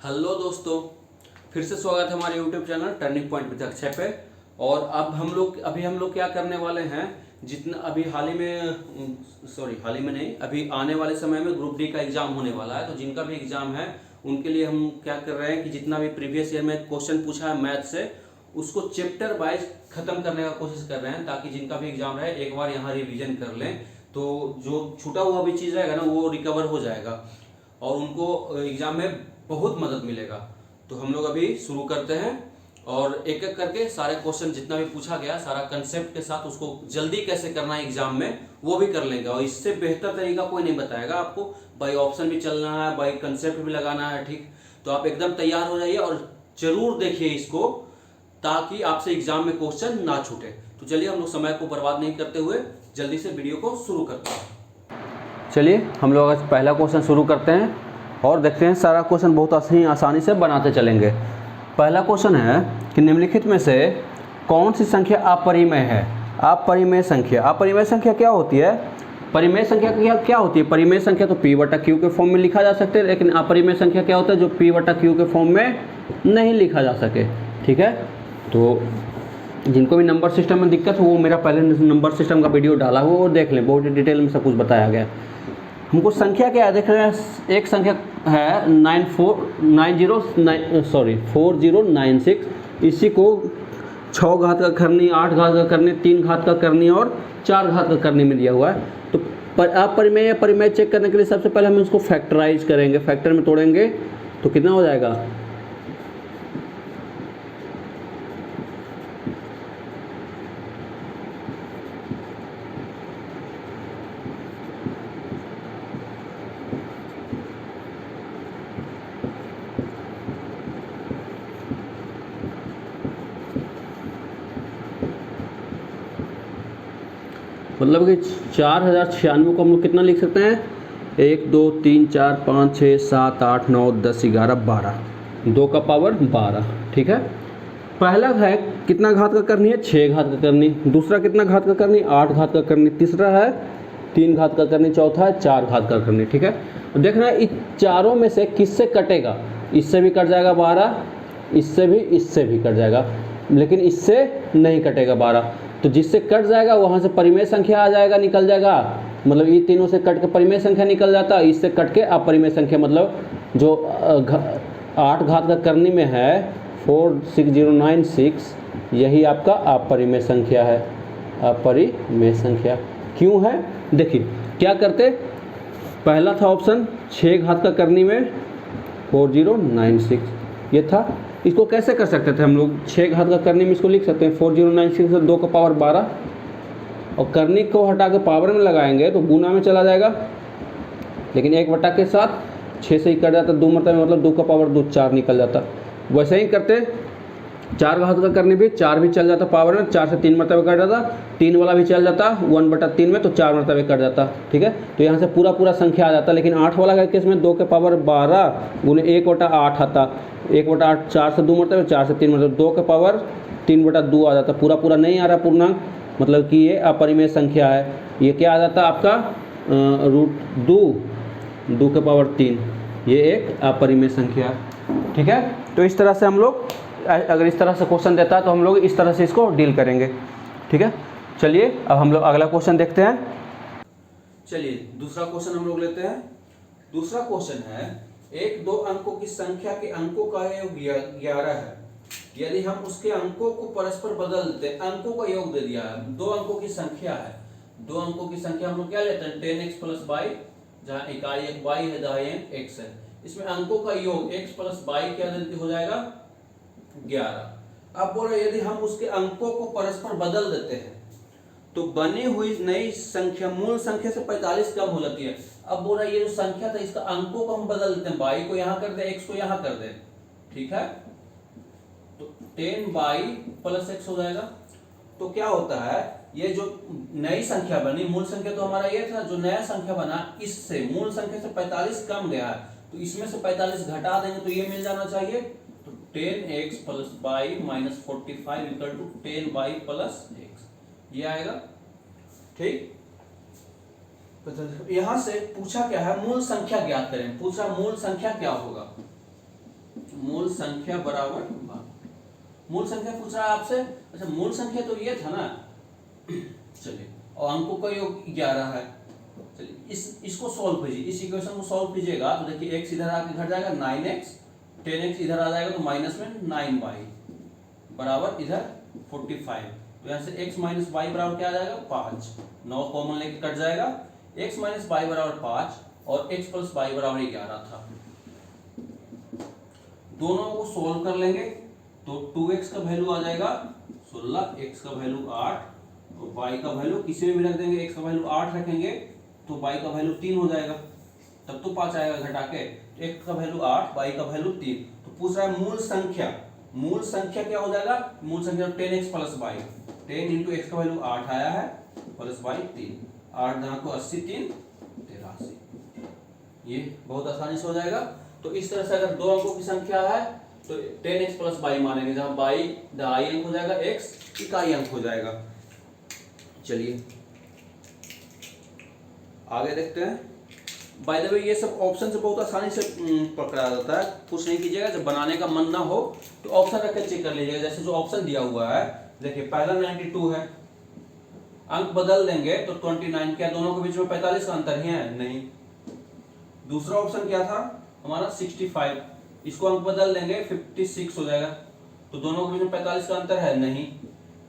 Hello दोस्तों, फिर से स्वागत है हमारे YouTube channel turning point with Akshay पे। और अब हम लोग क्या करने वाले हैं, जितना अभी हाल ही में नहीं, अभी आने वाले समय में ग्रुप डी का एग्जाम होने वाला है। तो जिनका भी एग्जाम है उनके लिए हम क्या कर रहे हैं कि जितना भी प्रीवियस ईयर में क्वेश्चन पूछा है मैथ से, उसको चैप्टर वाइज खत्म करने का कोशिश कर रहे हैं, ताकि जिनका भी एग्जाम रहे एक बार यहाँ रिविजन कर लें, तो जो छूटा हुआ भी चीज़ रहेगा ना वो रिकवर हो जाएगा और उनको एग्जाम में बहुत मदद मिलेगा। तो हम लोग अभी शुरू करते हैं और एक एक करके सारे क्वेश्चन जितना भी पूछा गया सारा कंसेप्ट के साथ उसको जल्दी कैसे करना है एग्जाम में वो भी कर लेंगे। और इससे बेहतर तरीका कोई नहीं बताएगा आपको। बाई ऑप्शन भी चलना है, बाई कंसेप्ट भी लगाना है, ठीक। तो आप एकदम तैयार हो जाइए और जरूर देखिए इसको, ताकि आपसे एग्जाम में क्वेश्चन ना छूटे। तो चलिए हम लोग समय को बर्बाद नहीं करते हुए जल्दी से वीडियो को शुरू करते हैं। चलिए हम लोग आज पहला क्वेश्चन शुरू करते हैं और देखते हैं। सारा क्वेश्चन बहुत आसानी से बनाते चलेंगे। पहला क्वेश्चन है कि निम्नलिखित में से कौन सी संख्या अपरिमेय है। अपरिमेय संख्या क्या होती है? परिमेय संख्या क्या होती है? परिमेय संख्या तो p बटा q के फॉर्म में लिखा जा सकते हैं, लेकिन अपरिमेय संख्या क्या होता है? जो p बटा q के फॉर्म में नहीं लिखा जा सके, ठीक है। तो जिनको भी नंबर सिस्टम में दिक्कत हो वो मेरा पहले नंबर सिस्टम का वीडियो डाला हुआ वो देख लें, बहुत डिटेल में सब कुछ बताया गया। हमको संख्या क्या है देख रहे हैं। एक संख्या है 4096। इसी को 6 घात का करनी, 8 घात का करनी, 3 घात का करनी और 4 घात का करनी में दिया हुआ है। तो अपरिमेय या परिमेय चेक करने के लिए सबसे पहले हम इसको फैक्टराइज करेंगे, फैक्टर में तोड़ेंगे तो कितना हो जाएगा। मतलब कि 4096 को हम लोग कितना लिख सकते हैं? 1 2 3 4 5 6 7 8 9 10 11 12, 2 का पावर 12, ठीक है। पहला है कितना घात का करनी है? 6 घात का करनी। दूसरा कितना घात का करनी? 8 घात का करनी। तीसरा है 3 घात का करनी। चौथा है 4 घात का करनी, ठीक है। देखना है इस चारों में से किससे कटेगा। इससे भी कट जाएगा 12, इससे भी कट जाएगा, लेकिन इससे नहीं कटेगा 12। तो जिससे कट जाएगा वहाँ से परिमेय संख्या आ जाएगा, निकल जाएगा। मतलब ये तीनों से कट के परिमेय संख्या निकल जाता है, इससे कट के अपरिमेय संख्या, मतलब जो 8 घात का करनी में है 46096, यही आपका अपरिमेय संख्या है। अपरिमेय संख्या क्यों है? देखिए क्या करते। पहला था ऑप्शन 6 घात का करनी में 4096, ये था। इसको कैसे कर सकते थे हम लोग? 6 घात का करनी में इसको लिख सकते हैं 4096 से 2 का पावर 12, और करनी को हटा के पावर में लगाएंगे तो गुना में चला जाएगा, लेकिन 1 बटा के साथ 6 से ही कट जाता, 2 मरतबे मतलब 2 का पावर 2 4 निकल जाता। वैसे ही करते 4 घात का करने भी 4 भी चल जाता पावर में, 4 से 3 मरतबे कट जाता, 3 वाला भी चल जाता 1/3 में, तो 4 मरतबे कट जाता, ठीक है। तो यहाँ से पूरा संख्या आ जाता। लेकिन 8 वाला का केस में 2 के पावर 12 गुने 1/8 आता। 1/8 4 से 2 मरतबे, 4 से 3 मरतबे, 2 के पावर 3/2 आ जाता। पूरा नहीं आ रहा पूर्णांक, मतलब कि ये अपरिमेय संख्या है। ये क्या आ जाता आपका √2 के पावर 3, ये एक अपरिमेय संख्या है, ठीक है। तो इस तरह से हम लोग, अगर इस तरह से क्वेश्चन देता है तो हम लोग इस तरह से इसको डील करेंगे, ठीक है। चलिए अब हम लोग अगला क्वेश्चन देखते हैं। चलिए दूसरा क्वेश्चन हम लोग लेते हैं। दूसरा क्वेश्चन है, एक दो अंकों की संख्या के अंकों का योग 11 है। यदि हम उसके अंकों को परस्पर बदल देते हैं, अंकों का योग दे दिया है, 2 अंकों की संख्या है। 2 अंकों की संख्या हम लोग क्या लेते हैं? 10x + y, जहाँ इकाई एक y है, दहाई x है। इसमें अंकों का योग x + y क्या हो जाएगा? 11। अब बोलो यदि हम उसके अंकों को परस्पर बदल देते हैं तो बनी हुई नई संख्या मूल संख्या से 45 कम हो जाती है। अब बोला ये जो संख्या था इसका अंकों को हम बदल देते हैं, y को यहाँ कर दे, x को यहाँ कर दे, ठीक है। तो 10y + x हो जाएगा। तो क्या होता है, ये जो नई संख्या बनी, मूल संख्या तो हमारा ये था, जो नया संख्या बना इससे मूल संख्या से 45 कम गया है, तो इसमें से 45 घटा देंगे तो ये मिल जाना चाहिए। तो 10x + y - 45 = 10y + x, ये आएगा, ठीक। तो यहां से पूछा क्या है? मूल संख्या ज्ञात करें। पूछा मूल संख्या क्या होगा। मूल संख्या बराबर भाग। मूल संख्या पूछ रहा है आपसे। अच्छा मूल संख्या तो ये था ना, चलिए, और अंकों का योग 11 है। चलिए इसको सॉल्व कीजिए, इस इक्वेशन को सॉल्व कीजिएगा तो देखिए x इधर आके घट जाएगा 9x, 10x इधर आ जाएगा तो माइनस में 9y बराबर इधर 45। तो यहाँ से x माइनस वाई बराबर क्या आ जाएगा 5, 9 कॉमन लेके कट जाएगा, x माइनस वाई बराबर 5 और x प्लस वाई बराबर 11 था। दोनों को सोल्व कर लेंगे तो 2x का वैल्यू आ जाएगा 16, x का वैल्यू 8 और y का वैल्यू किसी में भी रख देंगे, x का वैल्यू 8 रखेंगे तो y का वैल्यू 3 हो जाएगा, तब तो 5 आएगा घटा के। तो x का वैल्यू 8, y का वैल्यू 3। तो पूछ रहा है मूल संख्या, मूल संख्या क्या हो जाएगा, मूल संख्या 10x plus y, 10 into x का वैल्यू 8 आया है प्लस y 3, 8 दाना को 80, 3 83। ये बहुत आसानी से हो जाएगा। तो इस तरह से अगर दो अंकों की संख्या है तो 10x प्लस y मानेंगे, जहां y दहाई अंक हो जाएगा, x इकाई अंक हो जाएगा। चलिए आगे देखते हैं। बाय द वे ये सब ऑप्शन से बहुत आसानी से पकड़ा जाता है, कुछ नहीं कीजिएगा। जब बनाने का मन ना हो तो ऑप्शन रख के चेक कर लीजिएगा। जैसे जो ऑप्शन दिया हुआ है देखिए, पहला 92 है, अंक बदल देंगे तो 29, क्या दोनों के बीच में 45 का अंतर ही है? नहीं। दूसरा ऑप्शन क्या था हमारा 65, इसको अंक बदल देंगे 56 हो जाएगा, तो दोनों के बीच में 45 का अंतर है? नहीं।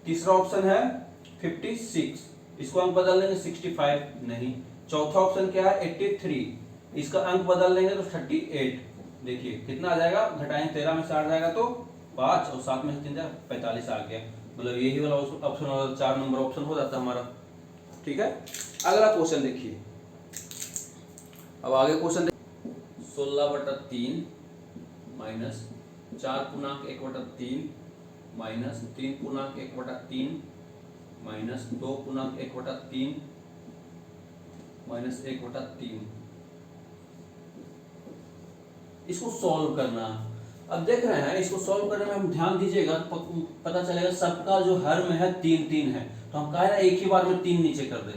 तीसरा ऑप्शन है 56, इसको अंक बदल देंगे 65, नहीं। चौथा ऑप्शन क्या है 83, इसका अंक बदल देंगे तो 38, देखिए कितना आ जाएगा, घटाएंगे 13 में से 8 जाएगा तो 5 और 7 में से 3 जाएगा 45 आ गया। मतलब यही वाला ऑप्शन होगा, 4 नंबर ऑप्शन हो जाता है हमारा। ठीक है, अगला क्वेश्चन देखिए। अब आगे question 16/3 minus 4/1/3 minus 3/1/3 minus 2/1/3 minus 1/3, इसको सॉल्व करना। अब देख रहे हैं इसको सॉल्व करने में हम ध्यान दीजिएगा तो पता चलेगा सबका जो हर में है 3 3 है, तो हम कह रहे हैं एक ही बार में 3 नीचे कर दे,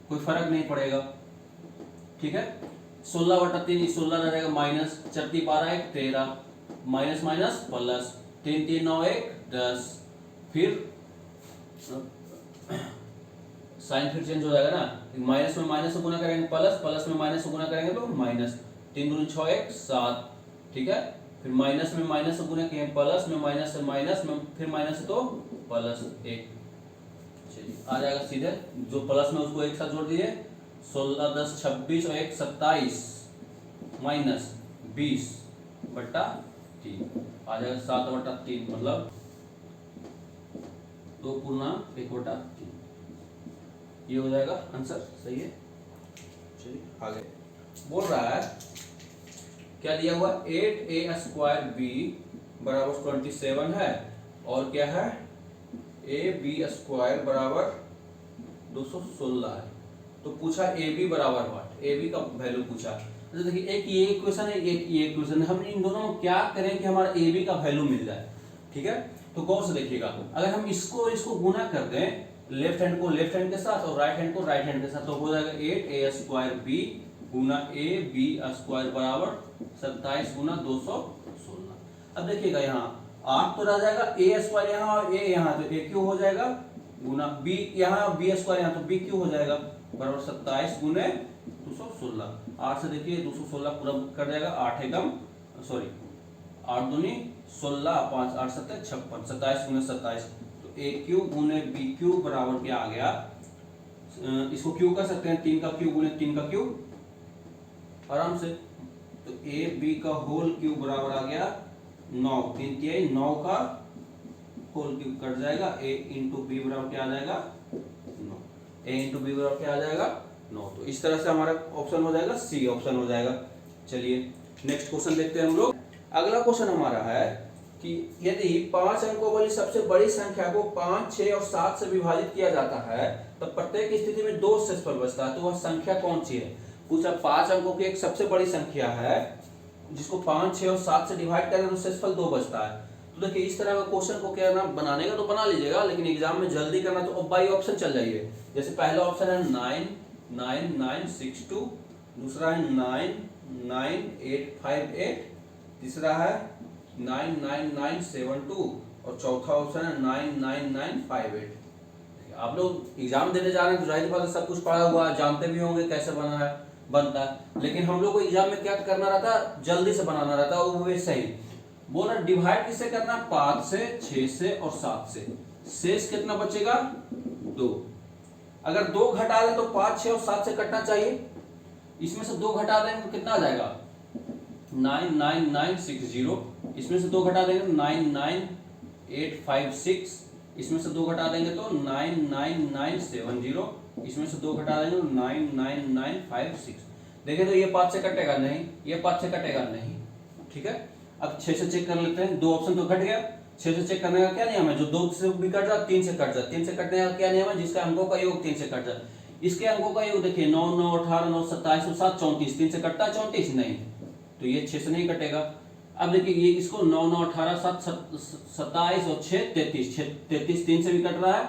कोई फर्क नहीं पड़ेगा। ठीक है, 16/3 16 रहेगा माइनस 4 × 12 = 13 माइनस माइनस प्लस 3 3 9 1 10, फिर साइन फिर चेंज हो जाएगा ना, माइनस में माइनस से गुना करेंगे प्लस, प्लस में माइनस से गुना करेंगे तो माइनस, 3 दूनी 6 1 7। ठीक है, फिर माइनस में माइनस से गुना किए प्लस में माइनस से माइनस में फिर माइनस से तो प्लस 1। चलिए आ जाएगा सीधे, जो प्लस में उसको एक साथ जोड़ दीजिए, 16 10 26 और 1 27 माइनस 20/3 आ जाएगा 7/3, मतलब 2/1/3। ये हो जाएगा आंसर, सही है। चलिए आगे बोल रहा है, क्या दिया हुआ 8a² बराबर 27 है, और क्या है ab² बराबर 216 है। तो पूछा ab बराबर व्हाट, ab का वैल्यू पूछा। तो देखिए एक ये इक्वेशन है, एक ये इक्वेशन है, हम इन दोनों में क्या करें कि हमारा ab का वैल्यू मिल जाए। ठीक है, तो गौर से देखिएगा, अगर हम इसको गुना कर दें लेफ्ट हैंड को लेफ्ट हैंड के साथ और राइट हैंड को राइट हैंड के साथ, तो हो जाएगा 8a² गुना ab² बराबर 27 गुना 216। अब देखिएगा यहाँ 8 तो रह जाएगा, a² यहाँ और a यहाँ, तो a³ हो जाएगा गुना b यहाँ b² यहाँ, तो b³ हो जाएगा बराबर 27 गुने 216। 8 से देखिए 216 पूरा कर जाएगा, 8 एकम सॉरी 8 दूनी 16, 5 8 7 56, 27 गुने 27, तो a³ गुने b³ बराबर क्या आ गया, इसको क्यू कर सकते हैं, 3 का क्यूब गुने 3 का क्यूब आराम से, तो a b का होल क्यूब बराबर आ गया 9, 3 3 9 का होल क्यूब कट जाएगा, a इंटू बी बराबर क्या आ जाएगा 9, a इंटू बी बराबर क्या आ जाएगा 9। तो इस तरह से हमारा ऑप्शन हो जाएगा सी ऑप्शन हो जाएगा। चलिए नेक्स्ट क्वेश्चन देखते हैं हम लोग। अगला क्वेश्चन हमारा है कि यदि 5 अंकों वाली सबसे बड़ी संख्या को 5 6 और 7 से विभाजित किया जाता है तो प्रत्येक स्थिति में 2 शेषफल बचता है, तो वह संख्या कौन सी है। पूछा 5 अंकों की एक सबसे बड़ी संख्या है जिसको 5 6 और 7 से डिवाइड करें तो शेषफल 2 बचता है। तो देखिए इस तरह का क्वेश्चन को क्या ना बनाने का तो बना लीजिएगा, लेकिन एग्जाम में जल्दी करना तो बाई ऑप्शन चल जाइए। जैसे पहला ऑप्शन है 9 9 9 6 2, दूसरा है 9 9 8 5 8, तीसरा है 99972 और चौथा ऑप्शन है 99958। आप लोग एग्जाम देने जा रहे हैं तो जाहिर बात है सब कुछ पढ़ा हुआ है, जानते भी होंगे कैसे बनता है, लेकिन हम लोग को एग्जाम में क्या करना रहता है, जल्दी से बनाना रहता है। वो वैसे ही बोल रहा डिवाइड किससे करना है, 5 से, 6 से और 7 से। शेष कितना बचेगा, 2। अगर 2 घटा दें तो 5, 6 और 7 से कटना चाहिए। इसमें से 2 घटा देंगे तो कितना आ जाएगा, 99960। इसमें से 2 घटा देंगे तो 99856। इसमें से 2 घटा देंगे तो 99970। इसमें से 2 घटा देंगे तो 99956। देखें तो ये 5 से कटेगा नहीं, ये 5 से कटेगा नहीं, ठीक है। अब 6 से चेक कर लेते हैं, 2 ऑप्शन तो घट गया। 6 से चेक करने का क्या नियम है, जो 2 से भी कट जाए 3 से कट जाए। 3 से कटने का क्या नियम है, जिसका अंकों का योग 3 से कट जाए। इसके अंकों का योग देखिए 9, 9, 18, 9, 27 और 7 34। 3 से कटता है 34 नहीं, तो ये 6 से नहीं कटेगा। अब देखिए ये इसको 9, 9, 18, 7, 27 और 6 33। 33 3 से भी कट रहा है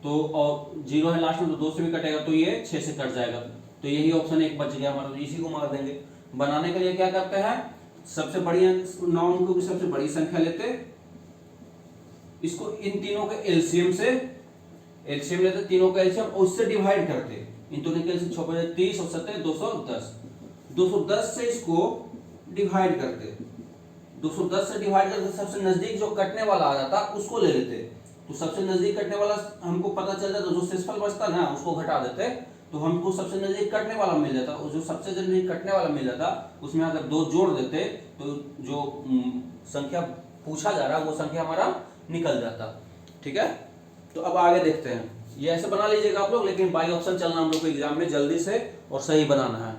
तो, और 0 है लास्ट में तो 2 से भी कटेगा, तो ये 6 से कट जाएगा। तो यही ऑप्शन 1 बच गया हमारा, तो इसी को मार देंगे। बनाने के लिए क्या करते हैं, सबसे बड़ी 9 अंकों की सबसे बड़ी संख्या लेते, इसको इन तीनों के एलसीएम लेते, तीनों का एलसीएम और उससे डिवाइड करते। इन दोनों के एलसीएम 6 30 और 7 210। 210 से इसको डिवाइड करते, 210 से डिवाइड करके सबसे नजदीक जो कटने वाला आ जाता उसको ले लेते। तो सबसे नजदीक कटने वाला हमको पता चल जाता, जो शेषफल बचता ना उसको घटा देते, तो हमको सबसे नजदीक कटने वाला मिल जाता। और जो सबसे नजदीक कटने वाला मिल जाता उसमें अगर 2 जोड़ देते तो जो संख्या पूछा जा रहा है वो संख्या हमारा निकल जाता, ठीक है। तो अब आगे देखते हैं, ये ऐसे बना लीजिएगा आप लोग, लेकिन बाई ऑप्शन चलना हम लोग को एग्जाम में जल्दी से और सही बनाना है।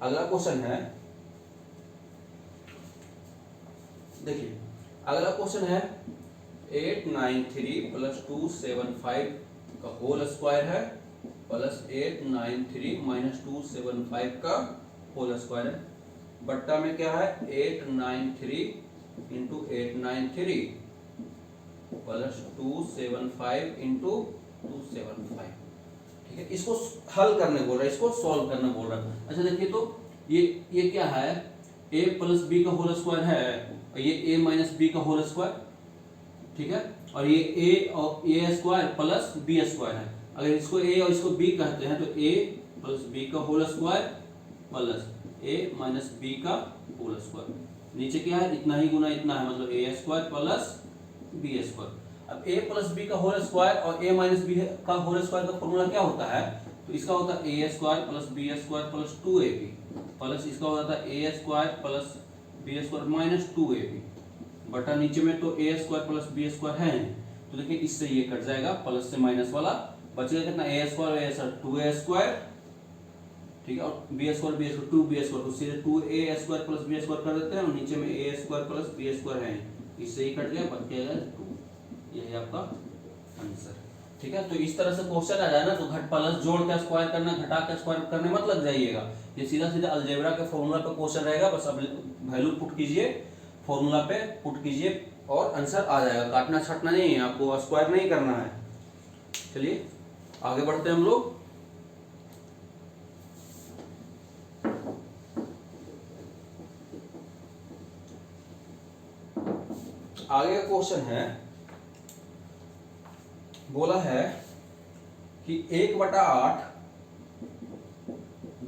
अगला क्वेश्चन है, देखिए अगला क्वेश्चन है 893 + 275 का होल स्क्वायर है प्लस 893 - 275 का होल स्क्वायर है। बट्टा में क्या है, 893 × 893 + 275 × 275, ठीक है। इसको हल करने बोल रहा है, इसको सॉल्व करना बोल रहा है। अच्छा देखिए तो ये क्या है, a + b का होल स्क्वायर है और ये a - b का होल स्क्वायर, ठीक है। और ये a और a square plus b square है। अगर इसको a और इसको b कहते हैं तो a + b का whole square plus a - b का होल स्क्वायर। नीचे क्या है, इतना ही गुना इतना है, मतलब a square plus b square. अब a + b का होल स्क्वायर और a - b का होल स्क्वायर का फॉर्मूला क्या होता है, तो इसका होता है a square + b square + 2ab plus इसका होता है a square + b square - 2ab बटा नीचे में तो a स्क्वायर + b स्क्वायर है, तो देखिए इससे ये कट जाएगा, प्लस से माइनस वाला बचेगा कितना, a स्क्वायर 2a स्क्वायर, ठीक है, और b स्क्वायर 2b स्क्वायर, तो सीधे 2a स्क्वायर + b स्क्वायर कर देते हैं और नीचे में a स्क्वायर + b स्क्वायर है, इससे ही कट गया, बच गया 2। यही आपका आंसर, ठीक है। तो इस तरह से क्वेश्चन आ जाए ना तो घट प्लस जोड़ का स्क्वायर करना, घटा का स्क्वायर करने मत लग जाइएगा, ये सीधा सीधा अलजेब्रा के फॉर्मूला पे क्वेश्चन रहेगा। बस अब वैल्यू पुट कीजिए, फॉर्मूला पे पुट कीजिए और आंसर आ जाएगा। काटना छाटना नहीं है आपको, स्क्वायर नहीं करना है। चलिए आगे बढ़ते हैं हम लोग। आगे का क्वेश्चन है, बोला है कि 1/8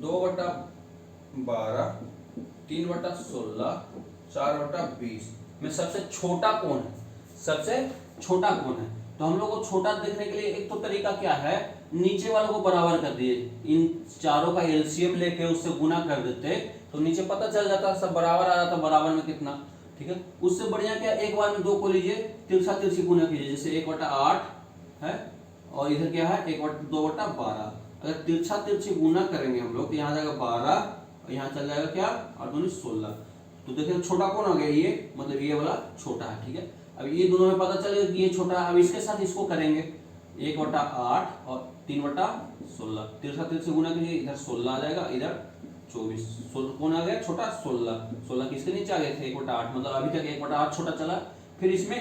2/12 3/16 4/20 में सबसे छोटा कौन है, सबसे छोटा कौन है। तो हम लोग को छोटा देखने के लिए एक तो तरीका क्या है, नीचे वालों को बराबर कर दिए, इन चारों का एलसीएम लेके उससे गुना कर देते तो नीचे पता चल जाता, सब बराबर आ जाता, बराबर में कितना, ठीक है। उससे बढ़िया क्या, एक बार में 2 को लीजिए, तिरछा तिरछी गुना कीजिए, जैसे 1/8 है और इधर क्या है 2/12। अगर तिरछा तिरछी गुना करेंगे हम लोग तो यहाँ जाएगा 12 और यहाँ चल जाएगा क्या 8 दूनी 16। तो देखिए छोटा कौन हो गया, ये मतलब ये वाला छोटा है, ठीक है। अब ये दोनों में पता चलेगा कि ये छोटा है। अब इसके साथ इसको करेंगे 1/8 और 3/16, तिरछा तिरछी गुना कीजिए, इधर 16 आ जाएगा, इधर 24। कौन आ गया छोटा, 16 किसके नीचे आ गए थे 1/8, मतलब अभी तक 1/8 छोटा चला। फिर इसमें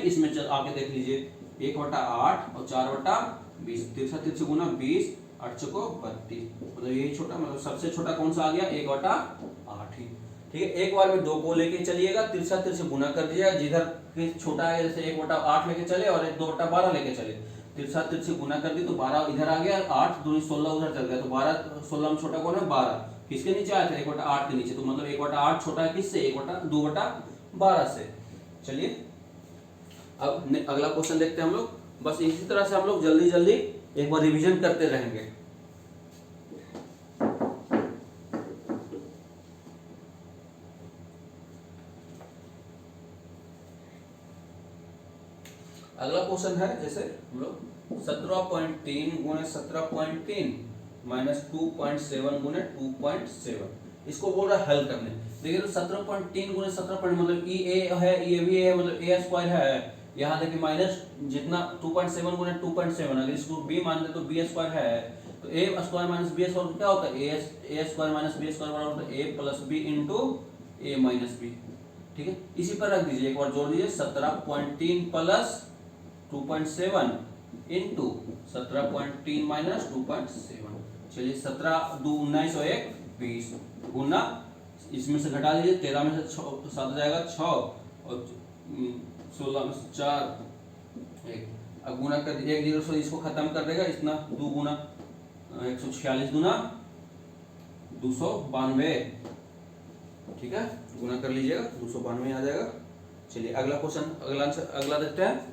आके देख लीजिए 1/8 और 4/20, 63 गुना 20, 8 चौको 32, मतलब यही छोटा, मतलब सबसे छोटा कौन सा आ गया, 1/8 ही। ठीक है, एक बार में 2 को लेके चलिएगा, तिरछा से गुना कर दीजिएगा, जिधर के छोटा है जैसे 1/8 लेके चले और 2/12 लेके चले, तिरछा से गुना कर दी तो 12 इधर आ गया, 8 दूनी 16 उधर चल गया, तो 12 16 में छोटा कौन है, 12 किसके नीचे आया था, 1/8 के नीचे, तो मतलब 1/8 छोटा है किससे, 2/12 से। चलिए अब अगला क्वेश्चन देखते हैं हम लोग। बस इसी तरह से हम लोग जल्दी जल्दी एक बार रिवीजन करते रहेंगे। अगला क्वेश्चन है जैसे हम लोग 17.3 गुणे 17.3 माइनस 2.7 गुणे 2.7, इसको बोल रहा है हल करने। देखिए तो 17.3 गुणे 17 मतलब ए है, ये भी है, मतलब ए स्क्वायर है। यहाँ देखिए माइनस जितना 2.7 गुणे 2.7, अगर इसको बी मान दे तो बी स्क्वायर है, तो ए स्क्वायर माइनस बी स्क्वायर क्या होता है, ए स्क्वायर माइनस बी स्क्वायर बराबर होता है ए प्लस बी इंटू ए माइनस बी। ठीक है, इसी पर रख दीजिए, एक बार जोड़ दीजिए, 17.3 प्लस 2.7 इंटू 17.3 माइनस 2.7। चलिए 17 2 19 और 1 20 गुना, इसमें से घटा दीजिए, 13 में से 7 जाएगा 6 और 16 में से 4 1, अब गुना कर दीजिए, 1 0 से इसको खत्म कर देगा, इतना 2 गुना 146 गुना 292। ठीक है, गुना कर लीजिएगा, 292 आ जाएगा। चलिए अगला क्वेश्चन, अगला देखते हैं।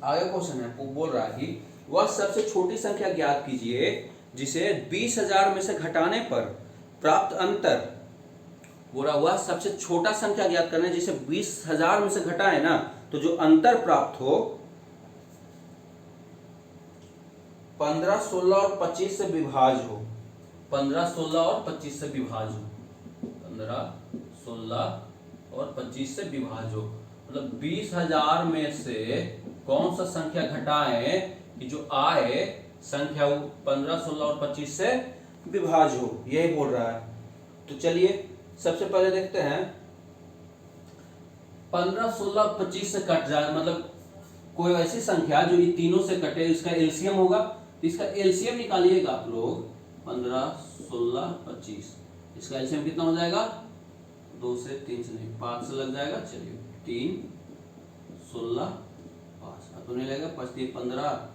आगे क्वेश्चन है, वो बोल रहा है कि वह सबसे छोटी संख्या ज्ञात कीजिए जिसे 20,000 में से घटाने पर प्राप्त अंतर, बोला वह सबसे छोटा संख्या ज्ञात करना है जिसे 20,000 में से घटाए ना, तो जो अंतर प्राप्त हो 15, 16 और 25 से विभाज हो, 15, 16 और 25 से विभाज हो, 15, 16 और 25 से विभाज हो, मतलब 20,000 में से कौन सा संख्या घटाए कि जो आए संख्या वो 15, 16 और 25 से विभाज हो, यही बोल रहा है। तो चलिए सबसे पहले देखते हैं, 15, 16, 25 से कट जाए, मतलब कोई ऐसी संख्या जो ये तीनों से कटे, इसका एलसीएम होगा, तो इसका एलसीएम निकालिएगा आप लोग, 15, 16, 25, इसका एलसीएम कितना हो जाएगा, 2 से 3 से नहीं 5 से लग जाएगा। चलिए 3, 16, 5, अब तो नहीं लगेगा, 5 3 15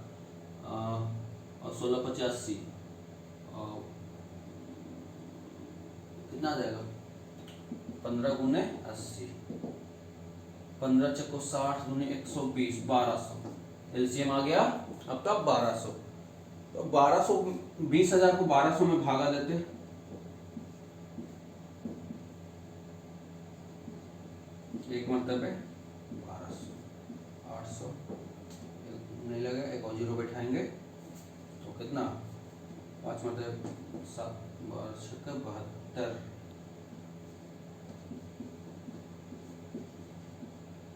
और 16 85, कितना आ जाएगा, 15 गुने 80, 15 चक्को 60 गुने 120, 1200, एलसीएम आ गया। अब तक 1200, तो 1200 20,000 को 1200 में भागा देते, एक मतलब है 1200, 800 नहीं लगा, एक और जीरो बैठाएंगे तो कितना, 5 मतलब 7 12 72,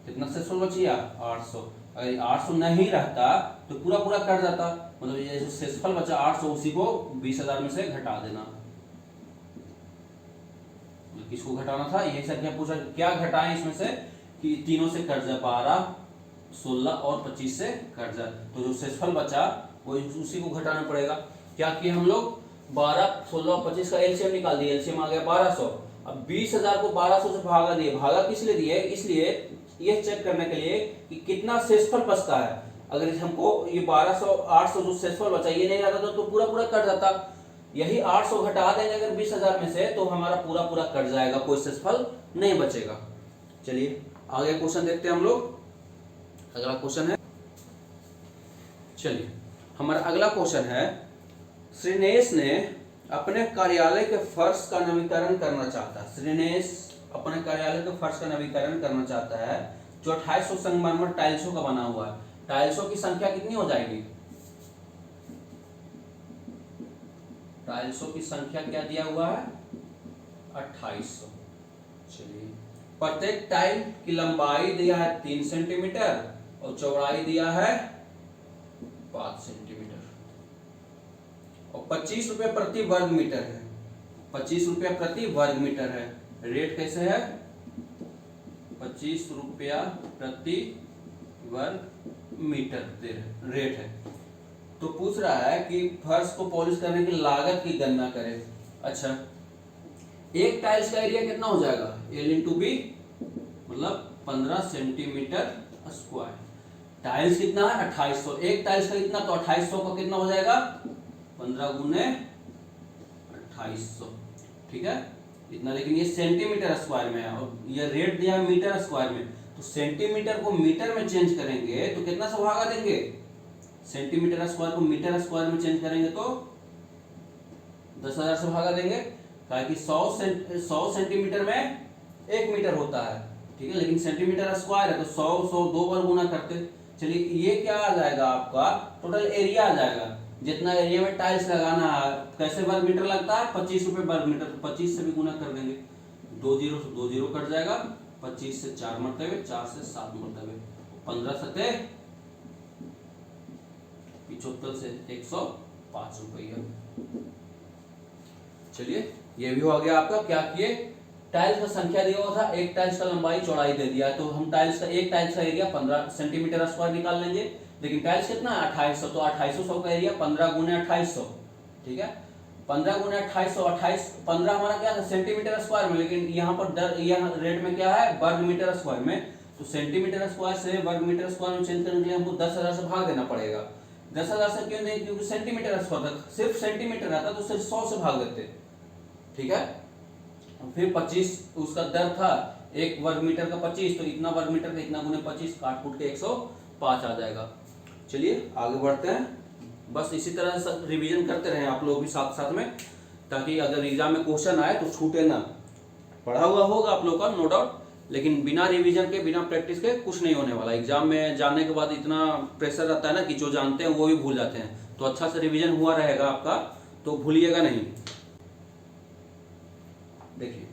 कितना से 16 बचिया 800, अगर 800 नहीं रहता तो पूरा पूरा कट जाता, मतलब ये जो शेषफल बचा 800 उसी को 20,000 में से घटा देना। किसको घटाना था, यही संख्या पूछा, क्या घटाएं इसमें से कि तीनों से कट जाए, 12, 16 और 25 से कट जाए, तो जो शेषफल बचा वो उसी को घटाना पड़ेगा। क्या किए हम लोग, 12, 16 और 25 का एलसीएम निकाल दिए, एलसीएम आ गया 1200। अब 20,000 को 1200 से भागा दिए, भागा किस लिए दिए, इसलिए ये चेक करने के लिए कि कितना शेषफल बचता है। अगर हमको ये 1200 800 जो शेषफल बचा ये नहीं रहता तो पूरा पूरा कट जाता, यही 800 घटा देंगे अगर 20,000 में से, तो हमारा पूरा पूरा कट जाएगा, कोई शेषफल नहीं बचेगा। चलिए आगे क्वेश्चन देखते हैं हम लोग। अगला क्वेश्चन है, चलिए हमारा अगला क्वेश्चन है, श्रीनेश ने अपने कार्यालय के फर्श का नवीकरण करना चाहता है। श्रीनेश अपने कार्यालय के फर्श का नवीकरण करना चाहता है जो 2800 संगमरमर टाइल्सों का बना हुआ है। टाइल्सों की संख्या कितनी हो जाएगी, टाइल्सों की संख्या क्या दिया हुआ है 2800। चलिए प्रत्येक टाइल की लंबाई दिया है 3 सेंटीमीटर और चौड़ाई दिया है 5 सेंटीमीटर, और 25 रुपये प्रति वर्ग मीटर है, 25 रुपया प्रति वर्ग मीटर है। रेट कैसे है? 25 रुपया प्रति वर्ग मीटर रेट है। तो पूछ रहा है कि फर्श को पॉलिश करने की लागत की गणना करें। अच्छा, एक टाइल्स का एरिया कितना हो जाएगा? L इंटू बी, मतलब 15 सेंटीमीटर स्क्वायर। टाइल्स कितना है? 2800। एक टाइल्स का कितना? तो 2800 का कितना हो जाएगा? 15 गुने 2800, ठीक है इतना। लेकिन ये सेंटीमीटर स्क्वायर में है और ये रेट दिया है मीटर स्क्वायर में, तो सेंटीमीटर को मीटर में चेंज करेंगे तो कितना से भागा देंगे? सेंटीमीटर स्क्वायर को मीटर स्क्वायर में चेंज करेंगे तो 10,000 से भागा देंगे, ताकि 100 सेंटीमीटर में 1 मीटर होता है, ठीक है। लेकिन सेंटीमीटर स्क्वायर है तो 100 दो बार गुना करते। चलिए ये क्या आ जाएगा? आपका टोटल एरिया आ जाएगा, जितना एरिया में टाइल्स लगाना है। कैसे वर्ग मीटर लगता है? 25 रुपये वर्ग मीटर, तो 25 से भी गुना कर देंगे। 2 जीरो से 2 जीरो कट जाएगा, 25 से 4 मरतबे, 4 से 7 मरतबे, 15 सते 75 से 105 रुपया। चलिए ये भी हो गया आपका। क्या किए? टाइल्स का संख्या दिया हुआ था, एक टाइल्स का लंबाई चौड़ाई दे दिया है, तो हम टाइल्स का एक टाइल्स का एरिया 15 सेंटीमीटर स्क्वायर निकाल लेंगे। लेकिन टाइल्स कितना है? 2800, तो 2800 का एरिया 15 गुने 2800, ठीक है। 15 गुने 2800, 15 हमारा क्या था? सेंटीमीटर स्क्वायर में, लेकिन यहाँ पर यहाँ रेट में क्या है? वर्ग मीटर स्क्वायर में। तो सेंटीमीटर स्क्वायर से वर्ग मीटर स्क्वायर में चेंज करने के लिए हमको 10,000 से भाग देना पड़ेगा। 10,000 से क्यों नहीं? क्योंकि सेंटीमीटर स्क्वायर था, सिर्फ सेंटीमीटर रहता तो सिर्फ 100 से भाग देते, ठीक है। फिर 25 उसका दर था, एक वर्ग मीटर का 25, तो इतना वर्ग मीटर का इतना गुने 25, काट कूट के 105 आ जाएगा। चलिए आगे बढ़ते हैं। बस इसी तरह से रिवीजन करते रहे आप लोग भी साथ साथ में, ताकि अगर एग्जाम में क्वेश्चन आए तो छूटे ना। पढ़ा हुआ होगा आप लोग का नो डाउट, लेकिन बिना रिवीजन के, बिना प्रैक्टिस के कुछ नहीं होने वाला। एग्जाम में जाने के बाद इतना प्रेशर रहता है ना कि जो जानते हैं वो भी भूल जाते हैं। तो अच्छा से रिवीजन हुआ रहेगा आपका, तो भूलिएगा नहीं। देखिए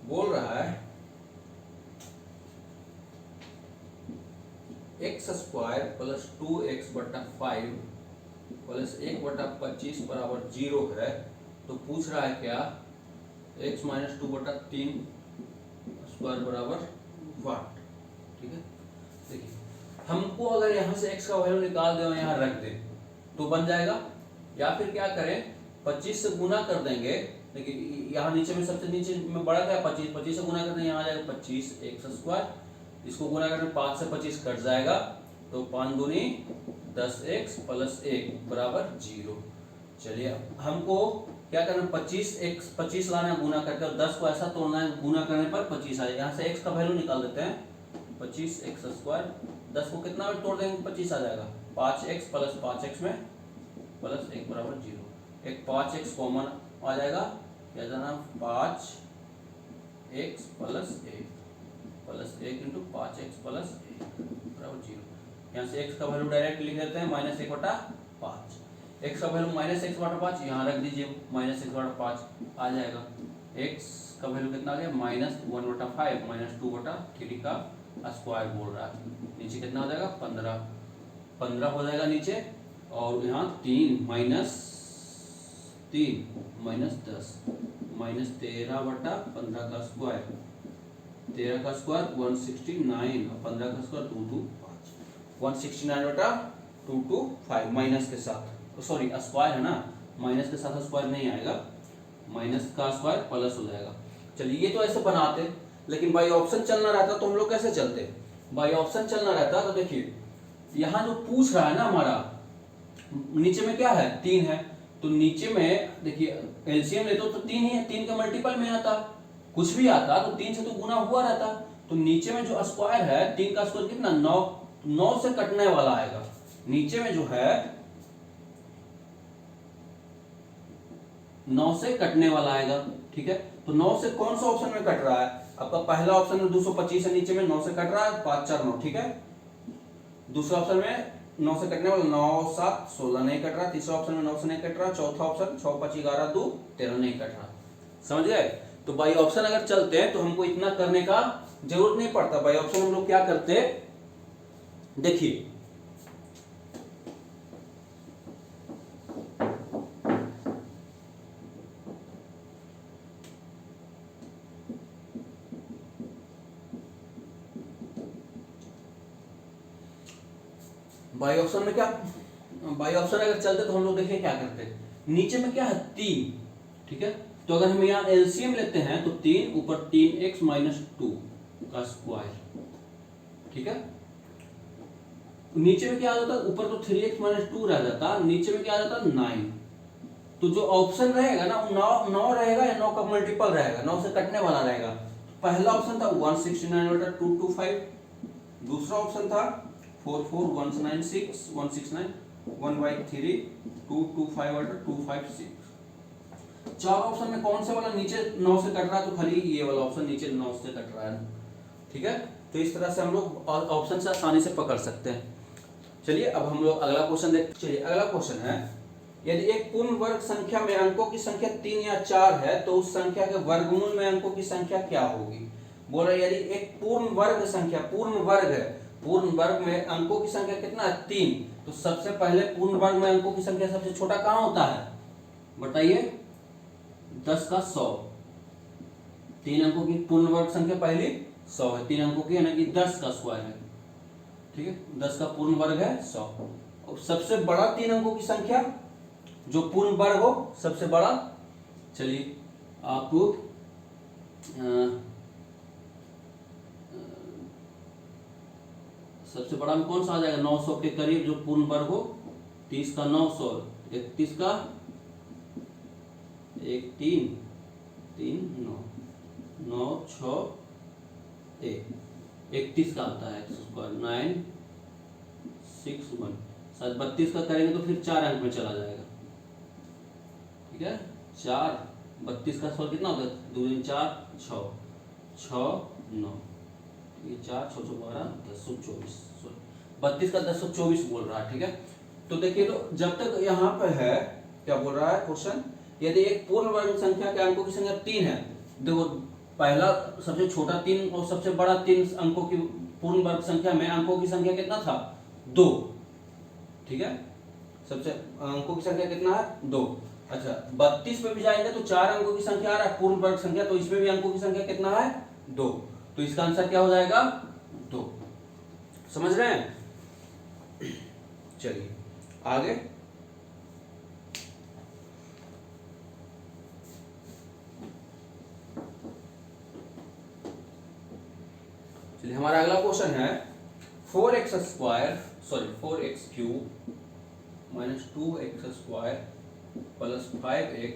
बोल रहा है x स्क्वायर प्लस 2x बटा 5 प्लस 1 बटा 25 बराबर 0 है। तो पूछ रहा है क्या? x माइनस 2 बटा 3 स्क्वायर बराबर 1, ठीक है। देखिए हमको अगर यहाँ से x का वैल्यू निकाल दे और यहाँ रख दे तो बन जाएगा, या फिर क्या करें? 25 से गुना कर देंगे। देखिए यहाँ नीचे में सबसे नीचे में बड़ा क्या? 25, 25 से गुना करते हैं, यहाँ आ जाएगा 25 x स्क्वायर। इसको गुना करने 5 से 25 कट जाएगा, तो 5 दूनी 10x प्लस 1 बराबर 0। चलिए हमको क्या करना? 25 लाना है गुना करके, और 10 को ऐसा तोड़ना है गुना करने पर 25 आएगा। यहाँ से x का वैल्यू निकाल देते हैं, 25x स्क्वायर। 10 को कितना में तोड़ देंगे? 25 आ जाएगा। 5x प्लस 5x में प्लस 1 बराबर 0। एक 5x कॉमन आ जाएगा, क्या जाना? 5x plus 1 into 5x plus 1 बराबर 0। यहाँ से x का वैल्यू डायरेक्ट लिख देते हैं, माइनस 1/5। x का वैल्यू माइनस 1/5, यहाँ रख दीजिए, माइनस 1/5 आ जाएगा। x का वैल्यू कितना आ गया? माइनस 1/5, माइनस 2/3 का स्क्वायर बोल रहा है। नीचे कितना हो जाएगा? 15 हो जाएगा नीचे, और यहाँ 3 माइनस 10 माइनस 13/15 का स्क्वायर, 13 का स्क्वायर 169 और 15 का स्क्वायर 225, 169/225 माइनस के साथ, सॉरी स्क्वायर है ना, माइनस के साथ स्क्वायर नहीं आएगा, माइनस का स्क्वायर प्लस हो जाएगा। चलिए ये तो ऐसे बनाते, लेकिन बाई ऑप्शन चलना रहता तो हम लोग कैसे चलते? बाई ऑप्शन चलना रहता तो देखिए यहाँ जो पूछ रहा है ना हमारा, नीचे में क्या है? 3 है, तो नीचे में देखिए एलसीएम लेते तो 3 ही है, 3 के मल्टीपल में आता, कुछ भी आता तो 3 से तो गुना हुआ रहता। तो नीचे में जो स्क्वायर है 3 का स्क्वायर कितना? 9 से कटने वाला आएगा। नीचे में जो है 9 से कटने वाला आएगा, ठीक है। तो 9 से कौन सा ऑप्शन में कट रहा है? आपका पहला ऑप्शन में 225 है, नीचे में 9 से कट रहा है, 5 4 9, ठीक है। दूसरा ऑप्शन में 9 से कटने वाला 9 7 16 नहीं कट रहा, तीसरा ऑप्शन में 9 से नहीं कट रहा, चौथा ऑप्शन 6 5 11 2 13 नहीं कट रहा। समझ गए? तो बाई ऑप्शन अगर चलते हैं तो हमको इतना करने का जरूरत नहीं पड़ता। बाई ऑप्शन हम लोग क्या करते? देखिए बाई ऑप्शन में क्या, बाई ऑप्शन अगर चलते तो हम लोग देखिए क्या करते, नीचे में क्या है 3, ठीक है। तो अगर हम यहाँ एलसीएम लेते हैं तो 3 ऊपर 3x माइनस 2 का स्क्वायर, ठीक है। नीचे में क्या आ जाता, ऊपर तो 3x माइनस 2 रह जाता, नीचे में क्या आ जाता 9। तो जो ऑप्शन रहेगा ना वो 9 रहेगा या 9 का मल्टीपल रहेगा, 9 से कटने वाला रहेगा। पहला ऑप्शन था 169 बटा 225, दूसरा ऑप्शन था 44196 169 1/3 225 बटा 256। चार ऑप्शन में कौन से वाला नीचे 9 से कट रहा है, तो खाली ये वाला ऑप्शन नीचे 9 से कट रहा है, ठीक है। तो इस तरह से हम लोग ऑप्शन से आसानी से पकड़ सकते हैं। चलिए अब हम लोग अगला क्वेश्चन देखते। चलिए अगला क्वेश्चन है, यदि एक पूर्ण वर्ग संख्या में अंकों की संख्या 3 या 4 है तो उस संख्या के वर्गमूल में अंकों की संख्या क्या होगी। बोल रहे यदि एक पूर्ण वर्ग संख्या, पूर्ण वर्ग है, पूर्ण वर्ग में अंकों की संख्या कितना है 3, तो सबसे पहले पूर्ण वर्ग में अंकों की संख्या सबसे छोटा कहां होता है, बताइए 10 का 100। 3 अंकों की पूर्ण वर्ग संख्या पहली 100 है, 3 अंकों की यानी कि 10 का स्क्वायर है, ठीक है। 10 का पूर्ण वर्ग है 100। और सबसे बड़ा 3 अंकों की संख्या जो पूर्ण वर्ग हो सबसे बड़ा, चलिए आप सबसे बड़ा में कौन सा आ जाएगा, 900 के करीब जो पूर्ण वर्ग हो, 30 का 900, 31 का 1 3 3 9 9 6 1 31 का आता है स्क्वायर 9 6 1। शायद 32 का करेंगे तो फिर 4 अंक में चला जाएगा, ठीक है। 4 32 का स्क्वायर कितना होता है, 2 3 4 6 6 9, 4 6 12 1024, 32 का 1024 बोल रहा है, ठीक है। तो देखिए तो जब तक यहाँ पे है क्या बोल रहा है क्वेश्चन, यदि एक पूर्ण वर्ग संख्या के अंकों की संख्या 3 है, देखो पहला सबसे छोटा 3 और सबसे बड़ा 3 अंकों की पूर्ण वर्ग संख्या में अंकों की संख्या कितना था 2, ठीक है। सबसे अंकों की संख्या कितना है 2। अच्छा 32 पे भी जाएंगे तो 4 अंकों की संख्या आ रहा है पूर्ण वर्ग संख्या, तो इसमें भी अंकों की संख्या कितना है 2, तो इसका आंसर क्या हो जाएगा 2। समझ रहे हैं। चलिए आगे, चलिए हमारा अगला क्वेश्चन है 4x cube minus 2x square plus 5x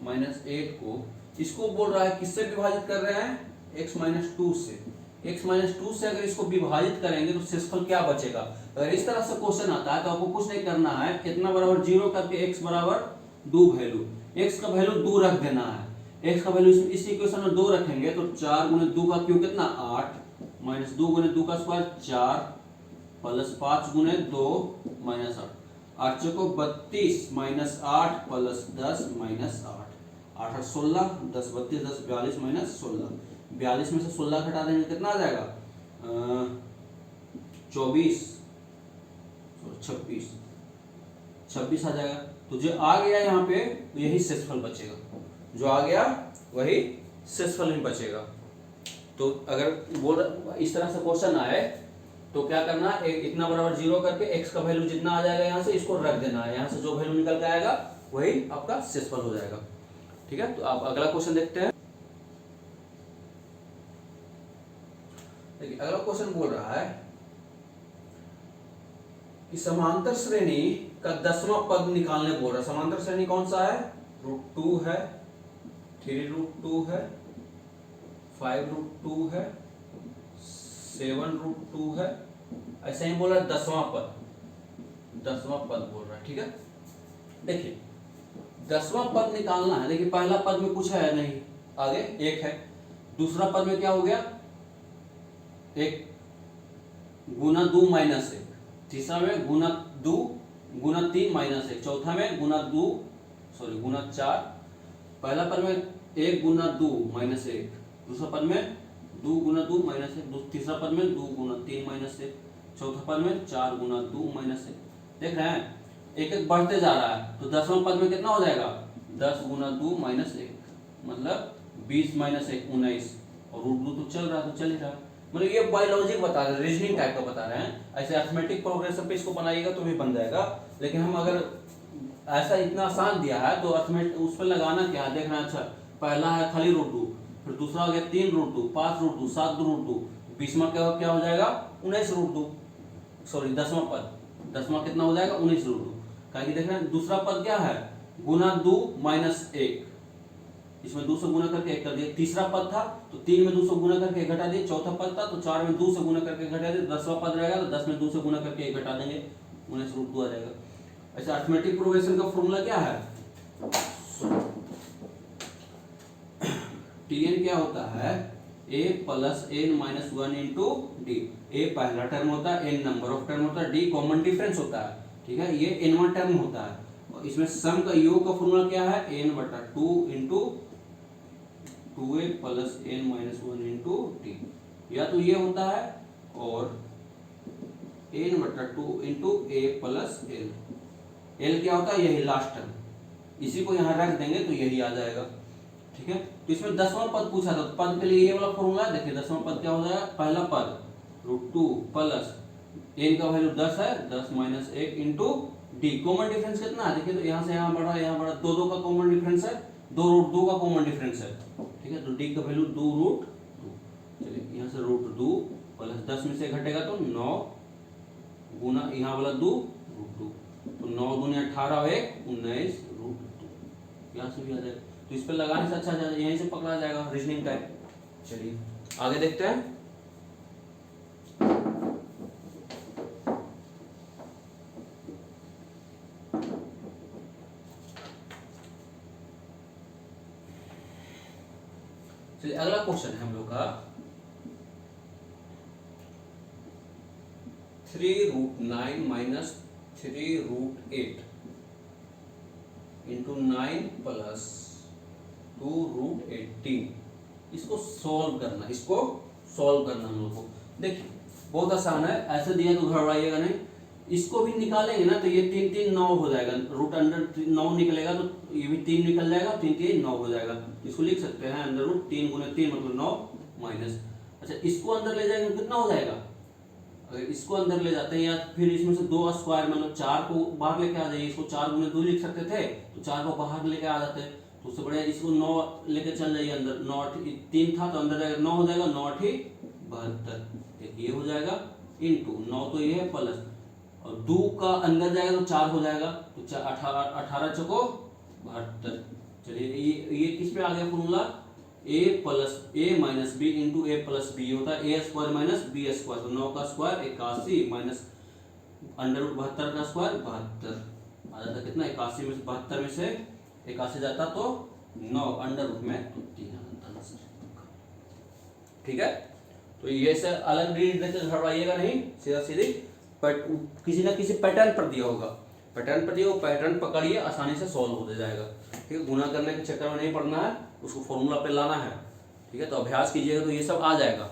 minus 8 को, इसको बोल रहा है किससे विभाजित कर रहे हैं, x माइनस 2 से। x माइनस 2 से अगर इसको विभाजित करेंगे तो शेषफल क्या बचेगा। अगर इस तरह से क्वेश्चन आता है तो आपको कुछ नहीं करना है, कितना बराबर 0 करके x बराबर 2 वैल्यू, x का वैल्यू 2 रख देना है। x का वैल्यू इस इक्वेशन में 2 रखेंगे तो 4 गुने 2 का क्यूब कितना 8 माइनस 2 गुने 2 का स्क्वायर 4 प्लस 5 गुने 2 माइनस 8, 8 चौको 32 माइनस 8 प्लस 10 माइनस 8, 8 16 10 32 10 42 माइनस 16, 42 में से 16 घटा देंगे कितना आ जाएगा 24 26 26 आ जाएगा। तो जो आ गया यहाँ पे यही शेषफल बचेगा, जो आ गया वही शेषफल ही बचेगा। तो अगर बोल इस तरह से क्वेश्चन आए तो क्या करना है, इतना बराबर 0 करके x का वैल्यू जितना आ जाएगा यहाँ से इसको रख देना है, यहाँ से जो वैल्यू निकल के आएगा वही आपका शेषफल हो जाएगा, ठीक है। तो आप अगला क्वेश्चन देखते हैं। देखिए अगला क्वेश्चन बोल रहा है कि समांतर श्रेणी का 10वां पद निकालने बोल रहा है। समांतर श्रेणी कौन सा है, √2 है, 3√2 है, 5√2 है, 7√2 है, ऐसा ही बोल रहा है 10वां पद, 10वां पद बोल रहा है, ठीक है। देखिए 10वां पद निकालना है, देखिए पहला पद में कुछ है नहीं, आगे 1 है, दूसरा पद में क्या हो गया 1 गुना 2 माइनस 1, तीसरा में गुना 2 गुना 3 माइनस 1, चौथा में गुना 4, पहला पद में 1 गुना 2 माइनस 1, दूसरा पद में 2 गुना 2 माइनस 1, तीसरा पद में 2 गुना 3 माइनस 1, चौथा पद में 4 गुना 2 माइनस 1। देख रहे हैं एक एक बढ़ते जा रहा है, तो 10वां पद में कितना हो जाएगा 10 गुना 2 माइनस 1 मतलब 20 माइनस 1 19, और √2 तो चल रहा है तो चल ही रहा है, मतलब ये बायोलॉजिक बता रहे हैं, रीजनिंग टाइप का बता रहे हैं। ऐसे अर्थमेटिक प्रोग्रेशन पे इसको बनाइएगा तो भी बन जाएगा, लेकिन हम अगर ऐसा इतना आसान दिया है तो अर्थमेटिक उस पर लगाना क्या है देखना। अच्छा, पहला है खाली √2, फिर दूसरा हो गया 3√2, 5√2, 7√2, 20वां क्या क्या हो जाएगा 19√2, सॉरी 10वां पद, 10वां कितना हो जाएगा 19√2। कहीं देख रहे हैं दूसरा पद क्या है गुना 2 माइनस 1, इसमें 2 से गुना करके 1 कर दिया। तीसरा पद था तो 3 में 2 से गुना करके 1 घटा दिए। चौथा पद था तो 4 में 2 से गुना करके घटा दिए। 10वां पद रहेगा तो 10 में 2 से गुना करके 1 घटा देंगे, 19√2 आ जाएगा। अच्छा, अर्थमेटिक प्रोग्रेशन का फॉर्मूला क्या है, Tn क्या होता है a plus n minus 1 into D. A पहला टर्म होता है, n नंबर ऑफ टर्म होता है, डी कॉमन डिफरेंस होता है, ठीक है, ये n वां टर्म होता है। और इसमें सम का योग का फॉर्मूला क्या है n/2 into 2a plus n minus 1 into D. या तो ये होता है और n/2 into a plus l। l क्या होता है यही लास्ट टर्म, इसी को यहाँ रख देंगे तो यही आ जाएगा, ठीक है। तो इसमें 10वां पद पूछा था, पद के लिए ये वाला फॉर्मूला है। देखिए 10वां पद क्या हो जाएगा, पहला पद √2 प्लस n का वैल्यू 10 है, 10 minus 1 into D. Common difference कितना है देखिए, तो यहाँ से यहाँ बढ़ा, यहाँ बढ़ा, 2 का कॉमन डिफरेंस है, 2√2 का कॉमन डिफरेंस है, ठीक है। तो डी का वैल्यू 2√2, चलिए यहाँ से √2 प्लस 10 में से घटेगा तो 9 गुना यहाँ वाला 2√2, तो 9 दूनी 18 और 1 19√2, यहाँ से भी आ जाएगा। तो इस पर लगाने से अच्छा यहीं से पकड़ा जाएगा रीजनिंग टाइप। चलिए आगे देखते हैं। चलिए अगला क्वेश्चन है हम लोग का 3√9 माइनस 3√8 इंटू 9 प्लस 2√18। इसको सॉल्व करना, इसको सॉल्व करना हम लोग को। देखिए बहुत आसान है, ऐसे दिया तो घबराइएगा नहीं। इसको भी निकालेंगे ना तो ये 3 3 9 हो जाएगा, रूट अंडर 9 निकलेगा तो ये भी 3 निकल जाएगा, 3 3 9 हो जाएगा। इसको लिख सकते हैं अंडर रूट 3 गुने 3 मतलब 9 माइनस। अच्छा, इसको अंदर ले जाएंगे कितना हो जाएगा, अगर इसको अंदर ले जाते हैं या फिर इसमें से 2 स्क्वायर मतलब 4 को बाहर लेके आ जाइए। इसको 4 गुने 2 लिख सकते थे तो 4 को बाहर लेके आ जाते हैं, तो उससे बढ़िया इसको 9 लेके चल जाइए अंदर। 9 3 था तो अंदर जाएगा 9 हो जाएगा, 9 8 72, ये हो जाएगा इंटू 9 तो ये है प्लस और 2 का अंदर जाएगा तो 4 हो जाएगा, तो 18 चौको 72। चलिए ये किस पे आ गया formula, a plus a minus B into A plus B होता है a square minus B square. तो 9 का स्क्वायर 81 माइनस अंडर रूट 72 का स्क्वायर 72 आ जाता कितना, 81 में से 72 में से 81 जाता तो 9 अंडर रूट में तो 3 आ जाता आंसर, ठीक है। तो ये से अलग रीड देते घबराइएगा नहीं, सीधा सीधी बट किसी ना किसी पैटर्न पर दिया होगा, पैटर्न पर दिया हो, पैटर्न पकड़िए आसानी से सॉल्व हो जाएगा, ठीक है। गुना करने के चक्कर में नहीं पड़ना है, उसको फॉर्मूला पे लाना है, ठीक है। तो अभ्यास कीजिएगा तो ये सब आ जाएगा।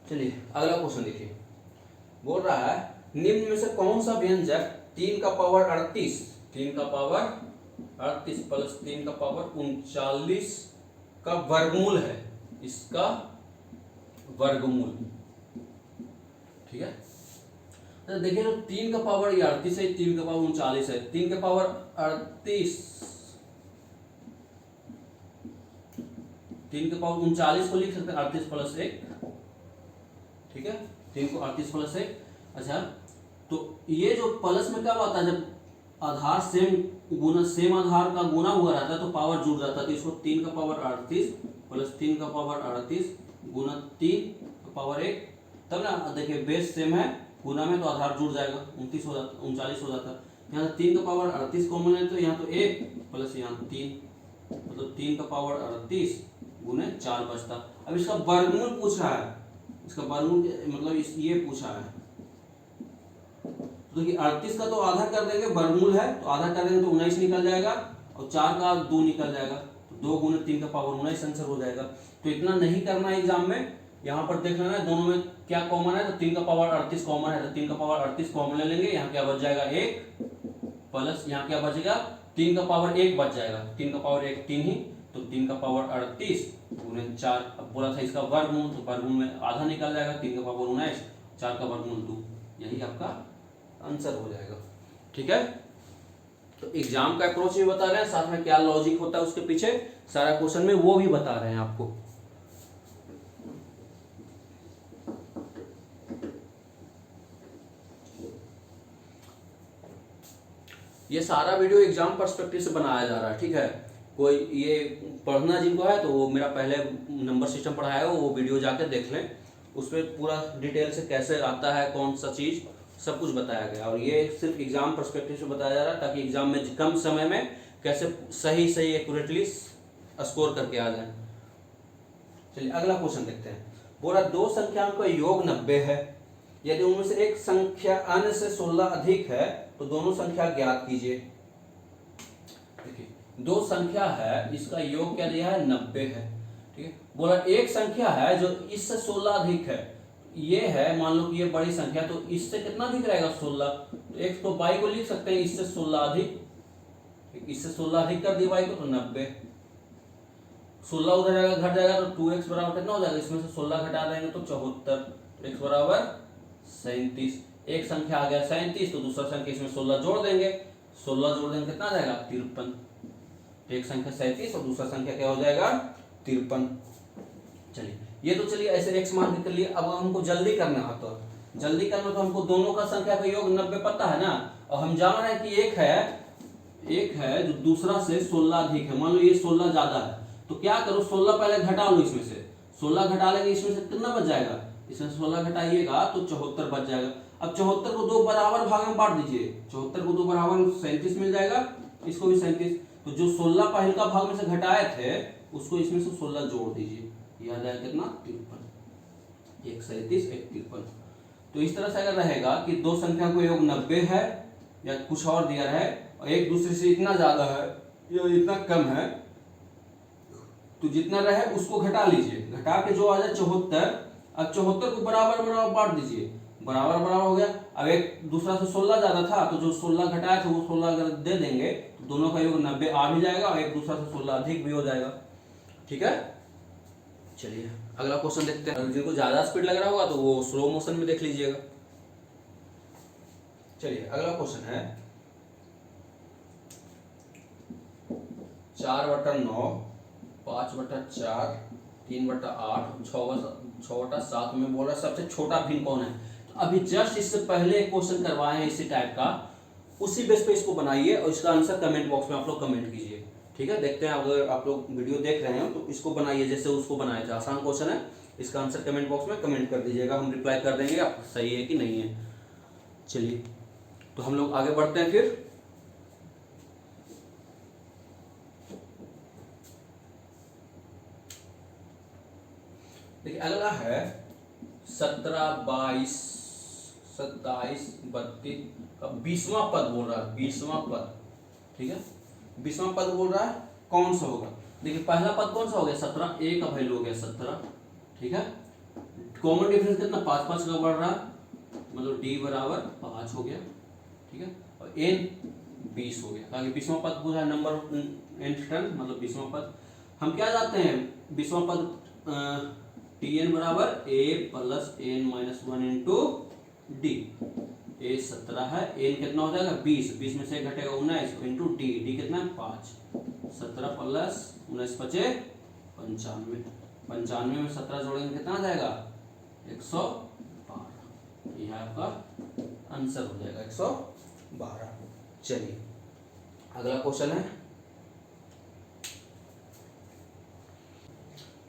चलिए अगला क्वेश्चन देखिए, बोल रहा है निम्न में से कौन सा व्यंजक 3 का पावर 38 3 का पावर 38 प्लस 3 का पावर 39 का वर्गमूल है, इसका वर्गमूल, ठीक है। तो देखिए जो 3 का पावर 38 है, 3 का पावर 39 है, 3 का पावर 38 3 के पावर 39 को लिख सकते हैं 38 प्लस 1, ठीक है। 3 को 38 प्लस 1। अच्छा, तो ये जो प्लस में कब आता है, जब आधार सेम आधार का गुना हुआ रहता है तो पावर जुड़ जाता है। तो इसको 3 का पावर 38 प्लस 3 का पावर 38 गुना 3 का पावर 1, तब ना देखिए बेस सेम है, गुना में तो आधार जुड़ जाएगा 29 हो जाता 39 हो जाता। यहाँ 3 का पावर 38 कॉमन है तो यहाँ तो 1 प्लस यहाँ 3 मतलब 3 का पावर 38 गुने 4 बचता। अब इसका वर्गमूल पूछ रहा है, इसका वर्गमूल मतलब ये पूछा है, तो 38 का तो आधा कर देंगे, वर्गमूल है तो आधा कर देंगे तो 19 निकल जाएगा और 4 का 2 निकल जाएगा, तो 2 गुने 3 का पावर 19 आंसर हो जाएगा। तो इतना नहीं करना है एग्जाम में, यहाँ पर देख लेना है दोनों में क्या कॉमन है, तो 3 का पावर 38 कॉमन है तो 3 का पावर 38 कॉमन ले लेंगे, यहाँ क्या बच जाएगा 1 प्लस यहाँ क्या बचेगा, 3 का पावर 1 बच जाएगा, 3 का पावर 1 3 ही, तो 3 का पावर 38 गुणे 4। अब बोला था इसका वर्गमूल, तो वर्गमूल में आधा निकल जाएगा, 3 का पावर 19, 4 का वर्गमूल 2, यही आपका आंसर हो जाएगा। ठीक है, तो एग्जाम का अप्रोच भी बता रहे हैं, साथ में क्या लॉजिक होता है उसके पीछे सारा क्वेश्चन में वो भी बता रहे हैं आपको। ये सारा वीडियो एग्जाम पर्सपेक्टिव से बनाया जा रहा है। ठीक है, कोई ये पढ़ना जिनको है तो वो मेरा पहले नंबर सिस्टम पढ़ाया है, वो वीडियो जाकर देख लें, उस पर पूरा डिटेल से कैसे आता है कौन सा चीज़ सब कुछ बताया गया। और ये सिर्फ एग्जाम पर्सपेक्टिव से बताया जा रहा है ताकि एग्जाम में कम समय में कैसे सही सही एक्यूरेटली स्कोर करके आ जाए। चलिए अगला क्वेश्चन देखते हैं। बोला दो संख्याओं का योग 90 है, यदि उनमें से एक संख्या अन्य से 16 अधिक है तो दोनों संख्या ज्ञात कीजिए। देखिए दो संख्या है, इसका योग क्या दिया है 90 है। ठीक है, बोला एक संख्या है जो इससे 16 अधिक है, ये है मान लो कि ये बड़ी संख्या, तो इससे कितना अधिक रहेगा 16, तो एक तो y को लिख सकते हैं इससे 16 अधिक, इससे 16 अधिक कर दिया y को तो 90, 16 उधर जाएगा घट जाएगा तो 2x बराबर कितना हो जाएगा, इसमें से 16 घटा देंगे तो 74, x बराबर 37। एक संख्या आ गया 37, तो दूसरा संख्या इसमें 16 जोड़ देंगे, 16 जोड़ देंगे कितना आ जाएगा 53। एक संख्या 37 और दूसरा संख्या क्या हो जाएगा 53। चलिए ये तो चलिए ऐसे x मान के कर लिए। अब हमको जल्दी करना है, तो जल्दी करना तो हमको दोनों का संख्या का योग 90 पता है ना, और हम जान रहे हैं कि एक है जो दूसरा से 16 अधिक है। मान लो ये 16 ज्यादा है, तो क्या करो 16 पहले घटा लो, इसमें से 16 घटा लेंगे, इसमें से कितना बच जाएगा, इसमें 16 घटाइएगा तो 74 बच जाएगा। अब 74 को दो बराबर भाग में बांट दीजिए, 74 को दो बराबर में 37 मिल जाएगा, इसको भी 37, तो जो 16 पहले का भाग में से घटाए थे उसको इसमें से 16 जोड़ दीजिए, यह आ जाएगा कितना 53, एक 37 एक 53। तो इस तरह से अगर रहेगा कि दो संख्या को योग 90 है या कुछ और दिया है और एक दूसरे से इतना ज्यादा है या इतना कम है, तो जितना रहे उसको घटा लीजिए, घटा के जो आ जाए 74। अब 74 को बराबर बराबर बांट दीजिए, बराबर बराबर हो गया। अब एक दूसरा से 16 ज्यादा था, तो जो 16 घटाया था वो 16 अगर दे देंगे तो दोनों का योग 90 आ भी जाएगा और एक दूसरा से 16 अधिक भी हो जाएगा। ठीक है, चलिए अगला क्वेश्चन देखते हैं। जिनको ज्यादा स्पीड लग रहा होगा तो वो स्लो मोशन में देख लीजिएगा। चलिए अगला क्वेश्चन है 4/9, 5/4, 3/8, 6/7 में बोल रहा है सबसे छोटा भिन्न कौन है। तो अभी जस्ट इससे पहले एक क्वेश्चन करवाए हैं इसी टाइप का, उसी बेस पे इसको बनाइए और इसका आंसर कमेंट बॉक्स में आप लोग कमेंट कीजिए। ठीक है, देखते हैं अगर आप लोग वीडियो देख रहे हैं तो इसको बनाइए जैसे उसको बनाए थे, आसान क्वेश्चन है, इसका आंसर कमेंट बॉक्स में कमेंट कर दीजिएगा, हम रिप्लाई कर देंगे आप सही है कि नहीं है। चलिए तो हम लोग आगे बढ़ते हैं फिर। देखिए अगला है 17, 22, 27, 32 का 20वां पद बोल रहा है, 20वां पद। ठीक है, 20वां पद बोल रहा है कौन सा होगा। देखिए पहला पद कौन सा हो गया 17, a का वैल्यू हो गया 17। ठीक है, कॉमन डिफरेंस कितना 5 5 का बढ़ रहा है, मतलब d बराबर 5 हो गया। ठीक है, और n 20 हो गया, ताकि 20वां पद पूरा नंबर nth टर्म मतलब 20वां पद। हम क्या जानते हैं 20वां पद tn बराबर a plus n minus 1 into D. a 17 है, n कितना हो जाएगा 20, 20 में से घटेगा 19 इंटू डी, डी कितना है 5, 17 प्लस 19 बचे 95, 95 में 17 जोड़ेंगे कितना आ जाएगा 112, यह आपका आंसर हो जाएगा 112। चलिए अगला क्वेश्चन है,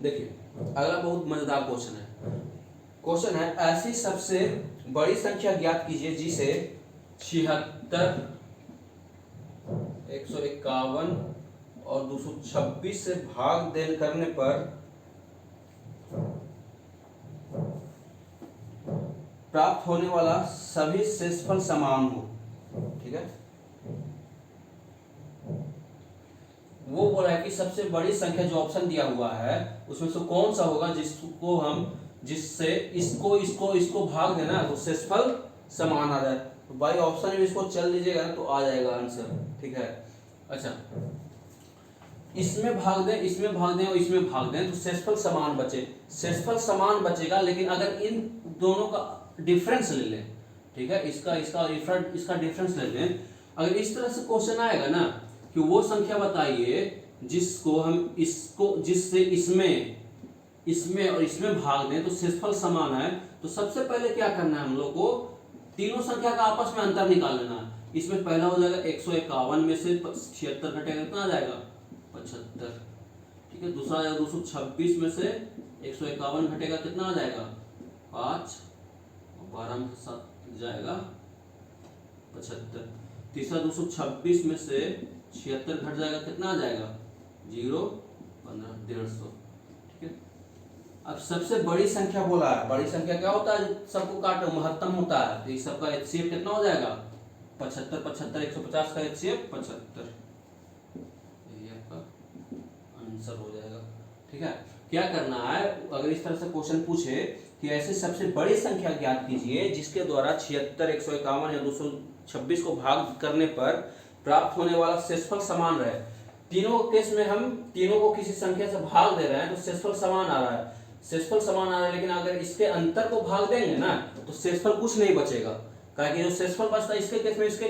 देखिए अगला बहुत मजेदार क्वेश्चन है। क्वेश्चन है ऐसी सबसे बड़ी संख्या ज्ञात कीजिए जिसे 76, 151 और 226 से भाग देन करने पर प्राप्त होने वाला सभी शेषफल समान हो। ठीक है, वो बोला है कि सबसे बड़ी संख्या जो ऑप्शन दिया हुआ है उसमें से कौन सा होगा जिससे इसको भाग देना तो शेषफल समान आ जाए। तो बाई ऑप्शन में इसको चल दीजिएगा ना तो आ जाएगा आंसर, ठीक है। अच्छा, इसमें भाग दें, इसमें भाग दें और इसमें भाग दें तो शेषफल समान बचे, शेषफल समान बचेगा, लेकिन अगर इन दोनों का डिफरेंस ले लें, ठीक है, इसका डिफरेंस ले लें। अगर इस तरह से क्वेश्चन आएगा ना कि वो संख्या बताइए जिसको हम इसको जिससे इसमें और इसमें भाग दें तो शेषफल समान है, तो सबसे पहले क्या करना है हम लोग को, तीनों संख्या का आपस में अंतर निकाल लेना है। इसमें पहला हो जाएगा 151 में से 76 घटेगा कितना आ जाएगा 75, ठीक है। दूसरा आ जाएगा 226 में से 151 घटेगा कितना आ जाएगा 5, और 12 में से 7 जाएगा 75। तीसरा 226 में से 76 घट जाएगा कितना आ जाएगा 0, 15, 150, ठीक है। अब सबसे बड़ी संख्या बोला है, बड़ी संख्या क्या होता है, सबको काटो महत्तम होता है, तो इस सबका एचसीएफ कितना हो जाएगा 75, 75 150 का एचसीएफ 75, ये आपका आंसर हो जाएगा, ठीक है। क्या करना है, अगर इस तरह से क्वेश्चन पूछे कि ऐसे सबसे बड़ी संख्या ज्ञात कीजिए जिसके द्वारा 76, 151 या 226 को भाग करने पर प्राप्त होने वाला शेषफल समान रहे। तीनों केस में हम तीनों को किसी संख्या से भाग दे रहे हैं तो शेषफल समान आ रहा है, शेषफल समान आ रहा है, लेकिन अगर इसके अंतर को भाग देंगे ना तो शेषफल कुछ नहीं बचेगा, क्योंकि जो शेषफल बचता है इसके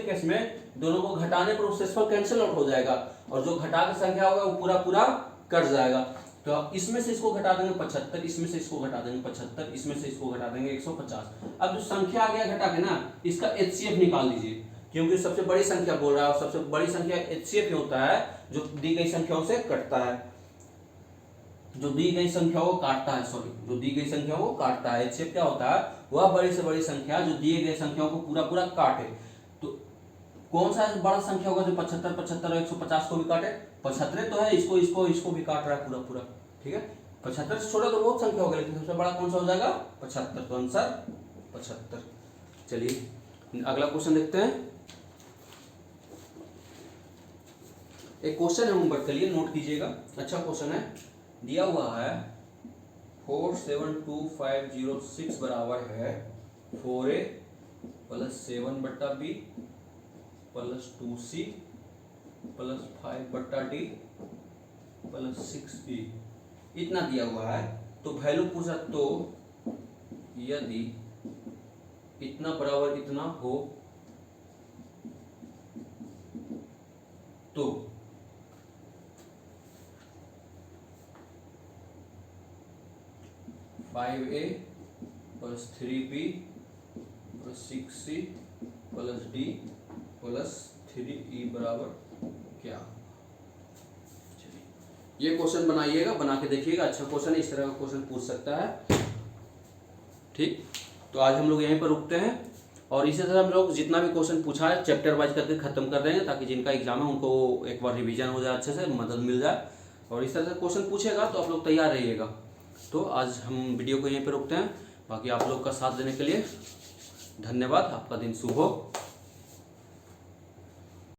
केस में दोनों को घटाने पर शेषफल कैंसिल आउट हो जाएगा और जो घटा की संख्या होगा वो पूरा कट जाएगा। तो आप इसमें से इसको घटा देंगे 75, इसमें से इसको घटा देंगे 75, इसमें से इसको घटा देंगे 150। अब जो संख्या आ गया घटा के ना इसका एचसीएफ निकाल दीजिए, क्योंकि सबसे बड़ी संख्या बोल रहा है और सबसे बड़ी संख्या एचसीएफ ही होता है जो दी गई संख्याओं से कटता है, जो दी गई संख्याओं को काटता है, जो दी गई संख्याओं को काटता है। एचसीएफ क्या होता है, वह बड़ी से बड़ी संख्या जो दिए गए संख्याओं को पूरा काटे। तो कौन सा बड़ा संख्या होगा जो 75, 75 और 150 को भी काटे, 75 तो है, इसको भी काट रहा है पूरा, ठीक है। 75 से छोटा तो बहुत संख्या होगा, लेकिन सबसे बड़ा कौन सा हो जाएगा 75, तो आंसर 75। चलिए अगला क्वेश्चन देखते हैं। एक क्वेश्चन है होमवर्क के लिए, नोट कीजिएगा, अच्छा क्वेश्चन है। दिया हुआ है 472,506 बराबर है 4a + 7/b + 2c + 5/d + 6b, इतना दिया हुआ है। तो वैल्यू पूछा, तो यदि इतना बराबर इतना हो तो 5a + 3b + 6c + d + 3e बराबर क्या। चलिए ये क्वेश्चन बनाइएगा, बना के देखिएगा, अच्छा क्वेश्चन है, इस तरह का क्वेश्चन पूछ सकता है, ठीक। तो आज हम लोग यहीं पर रुकते हैं और इसी तरह हम लोग जितना भी क्वेश्चन पूछा है चैप्टर वाइज करके खत्म कर देंगे, ताकि जिनका एग्जाम है उनको एक बार रिवीजन हो जाए, अच्छे से मदद मिल जाए। और इस तरह से क्वेश्चन पूछेगा तो आप लोग तैयार रहिएगा। तो आज हम वीडियो को यहीं पर रुकते हैं, बाकी आप लोग का साथ देने के लिए धन्यवाद, आपका दिन शुभ हो।